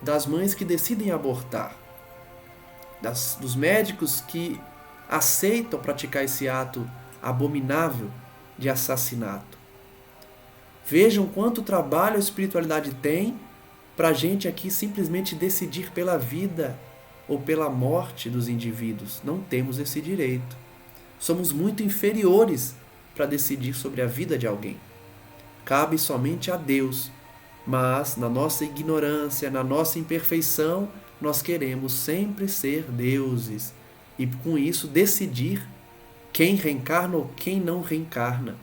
das mães que decidem abortar, dos médicos que aceitam praticar esse ato abominável de assassinato. Vejam quanto trabalho a espiritualidade tem para a gente aqui simplesmente decidir pela vida ou pela morte dos indivíduos. Não temos esse direito. Somos muito inferiores para decidir sobre a vida de alguém. Cabe somente a Deus, mas na nossa ignorância, na nossa imperfeição, nós queremos sempre ser deuses e com isso decidir quem reencarna ou quem não reencarna.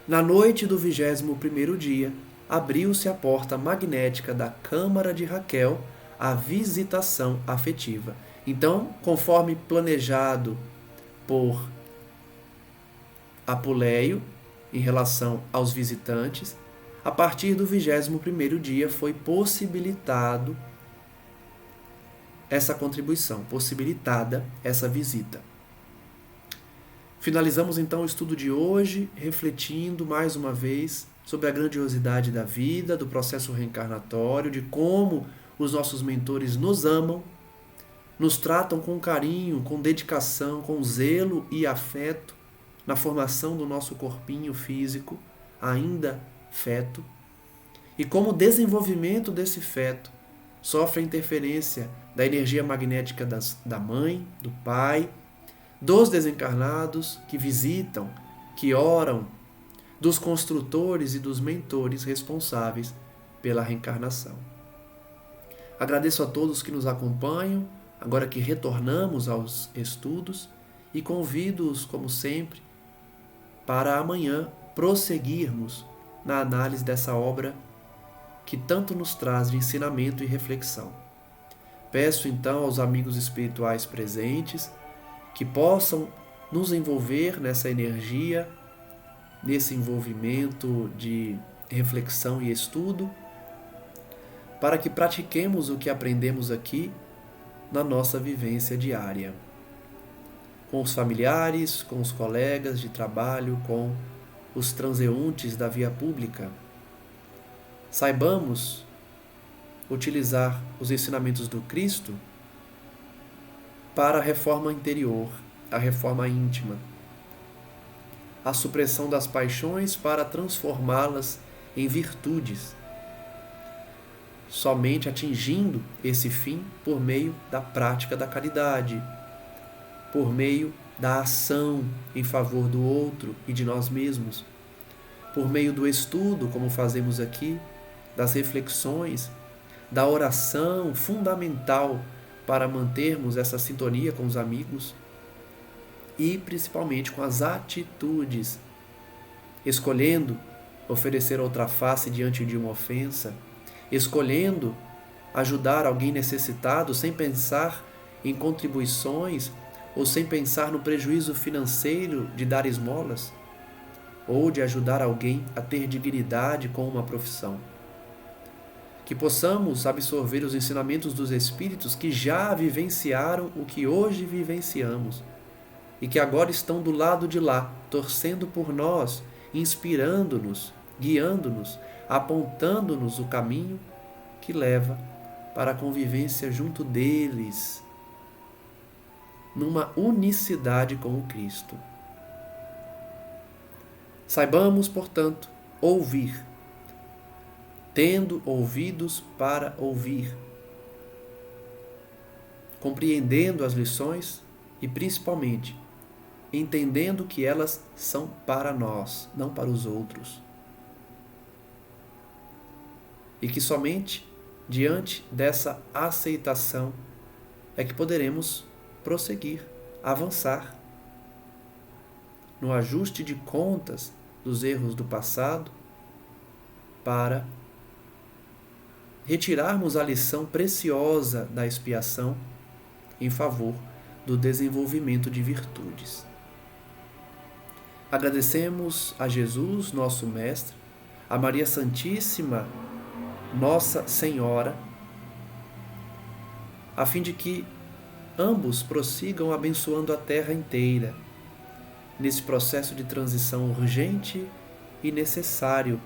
Na noite do 21º dia, abriu-se a porta magnética da câmara de Raquel à visitação afetiva. Então, conforme planejado por Apuleio, em relação aos visitantes, a partir do 21º dia foi possibilitado essa contribuição, possibilitada essa visita. Finalizamos então o estudo de hoje, refletindo mais uma vez sobre a grandiosidade da vida, do processo reencarnatório, de como os nossos mentores nos amam, nos tratam com carinho, com dedicação, com zelo e afeto na formação do nosso corpinho físico, ainda feto, e como o desenvolvimento desse feto sofre a interferência da energia magnética da mãe, do pai, dos desencarnados que visitam, que oram, dos construtores e dos mentores responsáveis pela reencarnação. Agradeço a todos que nos acompanham, agora que retornamos aos estudos, e convido-os, como sempre, para amanhã prosseguirmos na análise dessa obra que tanto nos traz de ensinamento e reflexão. Peço então aos amigos espirituais presentes que possam nos envolver nessa energia, nesse envolvimento de reflexão e estudo, para que pratiquemos o que aprendemos aqui na nossa vivência diária, com os familiares, com os colegas de trabalho, com os transeuntes da via pública. Saibamos utilizar os ensinamentos do Cristo para a reforma interior, a reforma íntima, a supressão das paixões para transformá-las em virtudes, somente atingindo esse fim por meio da prática da caridade, por meio da ação em favor do outro e de nós mesmos, por meio do estudo, como fazemos aqui, das reflexões, da oração fundamental para mantermos essa sintonia com os amigos e principalmente com as atitudes, escolhendo oferecer outra face diante de uma ofensa, escolhendo ajudar alguém necessitado sem pensar em contribuições ou sem pensar no prejuízo financeiro de dar esmolas, ou de ajudar alguém a ter dignidade com uma profissão. Que possamos absorver os ensinamentos dos Espíritos que já vivenciaram o que hoje vivenciamos e que agora estão do lado de lá, torcendo por nós, inspirando-nos, guiando-nos, apontando-nos o caminho que leva para a convivência junto deles, numa unicidade com o Cristo. Saibamos, portanto, ouvir, tendo ouvidos para ouvir, compreendendo as lições e, principalmente, entendendo que elas são para nós, não para os outros. E que somente diante dessa aceitação é que poderemos prosseguir, avançar no ajuste de contas dos erros do passado para retirarmos a lição preciosa da expiação em favor do desenvolvimento de virtudes. Agradecemos a Jesus, nosso Mestre, a Maria Santíssima, Nossa Senhora, a fim de que ambos prossigam abençoando a terra inteira, nesse processo de transição urgente e necessário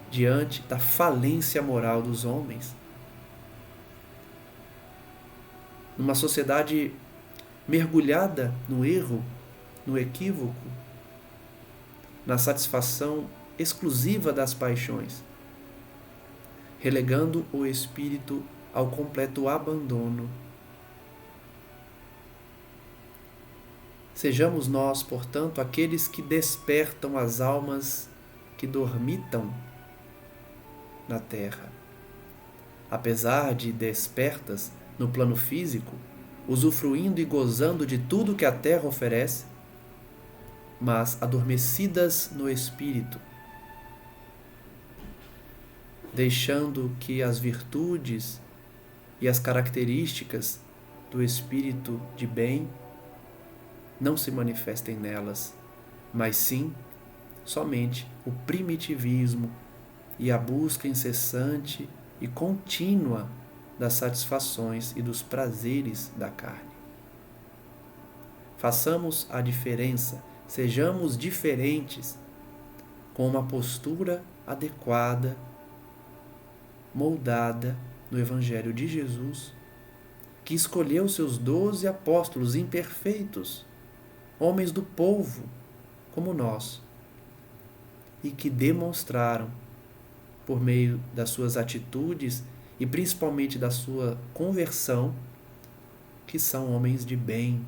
diante da falência moral dos homens. Numa sociedade mergulhada no erro, no equívoco, na satisfação exclusiva das paixões, relegando o espírito ao completo abandono. Sejamos nós, portanto, aqueles que despertam as almas que dormitam na terra. Apesar de despertas no plano físico, usufruindo e gozando de tudo que a terra oferece, mas adormecidas no espírito, deixando que as virtudes e as características do espírito de bem não se manifestem nelas, mas sim somente o primitivismo e a busca incessante e contínua das satisfações e dos prazeres da carne. Façamos a diferença, sejamos diferentes, com uma postura adequada, moldada no Evangelho de Jesus, que escolheu seus 12 apóstolos imperfeitos, homens do povo, como nós, e que demonstraram, por meio das suas atitudes e principalmente da sua conversão, que são homens de bem,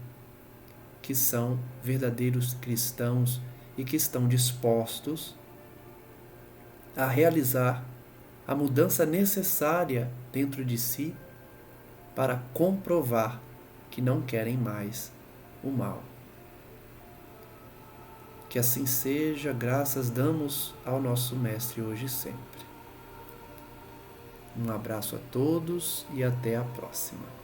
que são verdadeiros cristãos e que estão dispostos a realizar a mudança necessária dentro de si para comprovar que não querem mais o mal. Que assim seja, graças damos ao nosso Mestre hoje e sempre. Um abraço a todos e até a próxima.